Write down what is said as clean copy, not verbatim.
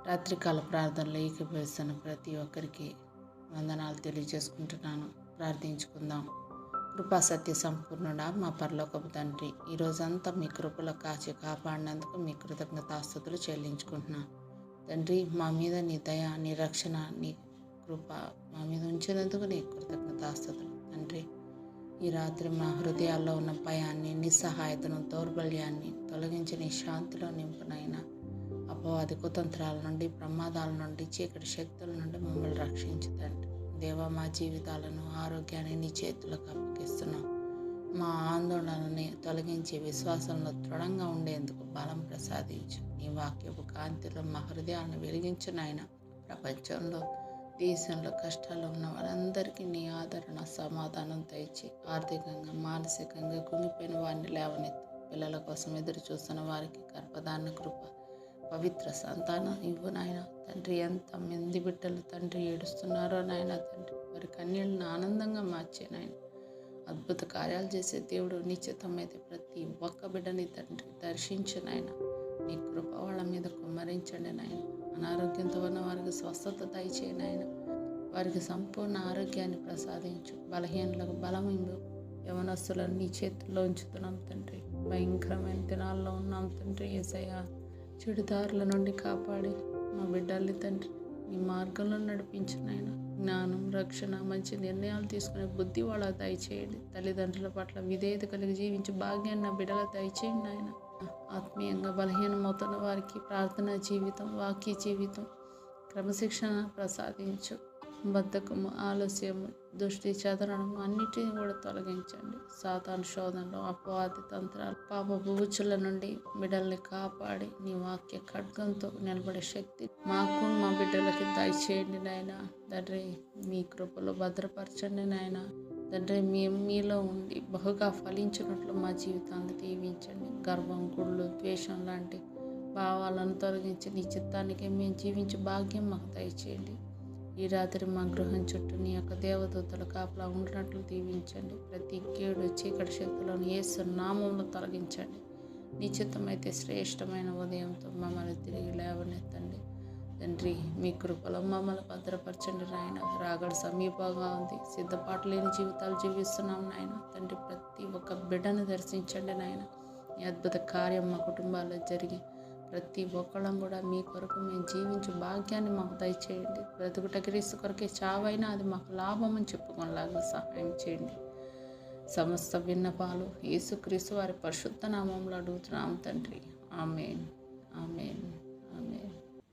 రాత్రికాల ప్రార్థనలో ఏకీభవిస్తున్న ప్రతి ఒక్కరికి వందనాలు తెలియజేసుకుంటున్నాను. ప్రార్థించుకుందాం. కృపా సత్య సంపూర్ణుడా మా పరలోకపు తండ్రి, ఈ రోజంతా మీ కృపలో కాచి కాపాడినందుకు మీ కృతజ్ఞతాస్తుతులు చెల్లించుకుంటున్నాను. తండ్రి, మా మీద నీ దయ, నీ రక్షణ, నీ కృప మా మీద ఉంచినందుకు నీ కృతజ్ఞతాస్తుతులు. తండ్రి, ఈ రాత్రి మా హృదయాల్లో ఉన్న భయాన్ని, నిస్సహాయతను, దౌర్బల్యాన్ని తొలగించి నీ శాంతిలో నింపునైనా అపవాది కుతంత్రాల నుండి, ప్రమాదాల నుండి, చీకటి శక్తుల నుండి మమ్మల్ని రక్షించుతండి. దేవా, మా జీవితాలను, ఆరోగ్యాన్ని నీ చేతులకు అప్పగిస్తున్నాం. మా ఆందోళనని తొలగించి విశ్వాసంలో దృఢంగా ఉండేందుకు బలం ప్రసాదించు. నీ వాక్యపు కాంతిలో మా హృదయాలను వెలిగించు నాయన. ప్రపంచంలో, దేశంలో కష్టాల్లో ఉన్న వారందరికీ నీ ఆదరణ, సమాధానం దయచి ఆర్థికంగా, మానసికంగా కుంగిపోయిన వారిని లేవనెత్తు. పిల్లల కోసం ఎదురు చూస్తున్న వారికి గర్భధారణ కృప, పవిత్ర సంతానం ఇవ్వు నాయన. తండ్రి, ఎంతమంది బిడ్డలు తండ్రి ఏడుస్తున్నారో నాయన, తండ్రి వారి కన్యలను ఆనందంగా మార్చే నాయన. అద్భుత కార్యాలు చేసే దేవుడు నిశ్చితమైతే ప్రతి ఒక్క బిడ్డని తండ్రి దర్శించు నాయన. నీ కృప వాళ్ళ మీద కుమ్మరించండి నాయన. అనారోగ్యంతో ఉన్న వారికి స్వస్థత దయచేయి నాయన. వారికి సంపూర్ణ ఆరోగ్యాన్ని ప్రసాదించు. బలహీనలకు బలం ఇవ్వు. యవనస్తులను నీ చేతుల్లో ఉంచుతున్నాం తండ్రి. భయంకరమైన దినాల్లో ఉన్నాం తండ్రి. యేసయ్యా, చెడుదారుల నుండి కాపాడి మా బిడ్డల్ని తండ్రి నీ మార్గంలో నడిపించు నాయన. జ్ఞానం, రక్షణ, మంచి నిర్ణయాలు తీసుకునే బుద్ధి వాళ్ళ దయచేయండి. తల్లిదండ్రుల పట్ల విధేయత కలిగి జీవించి భాగ్యాన్ని నా బిడ్డల దయచేయండి నాయన. ఆత్మీయంగా బలహీనమవుతున్న వారికి ప్రార్థనా జీవితం, వాక్య జీవితం, క్రమశిక్షణ ప్రసాదించు. బద్ధకము, ఆలస్యము, దృష్టి చెదరడము అన్నిటిని కూడా తొలగించండి. సాతాను శోధనలు, అపవాది తంత్రాలు, పాపపు ఊచుల నుండి బిడ్డల్ని కాపాడి నీ వాక్య ఖడ్గంతో నిలబడే శక్తి మాకు, మా బిడ్డలకి దయచేయండి నాయన. తండ్రి, మీ కృపలో భద్రపరచండి నాయన. తండ్రి, మీలో ఉండి బహుగా ఫలించినట్లు మా జీవితాన్ని దీవించండి. గర్వం, గుళ్ళు, ద్వేషం లాంటి భావాలను తొలగించి నీ చిత్తానికి మేము జీవించే భాగ్యం మాకు దయచేయండి. ఈ రాత్రి మా గృహం చుట్టూ నీ యొక్క దేవదూతల కాపలా ఉండినట్లు దీవించండి. ప్రతి కీడు, చీకటి శక్తులను యేసు నామంలో తొలగించండి. నీ చిత్తమైతే శ్రేష్టమైన ఉదయంతో మమ్మల్ని తిరిగి లేవనెత్తండి. తండ్రి, మీ కృపలో మమ్మల్ని భద్రపరచండి నాయన. రాగడ సమీపంగా ఉంది. సిద్ధపాటు లేని జీవితాలు జీవిస్తున్నాం నాయన. తండ్రి, ప్రతి ఒక్క బిడ్డను దర్శించండి నాయన. ఈ అద్భుత కార్యం మా కుటుంబాల్లో జరిగి ప్రతి ఒక్కళ్ళం కూడా మీ కొరకు మేము జీవించే భాగ్యాన్ని మాకు దయచేయండి. బ్రతుకుట క్రీస్తు కొరకే, చావైనా అది మాకు లాభం అని చెప్పుకునేలాగా సహాయం చేయండి. సమస్త విన్నపాలు యేసుక్రీస్తు వారి పరిశుద్ధ నామంలో అడుగుతున్నాం తండ్రి. ఆమేన్, ఆమేన్, ఆమేన్.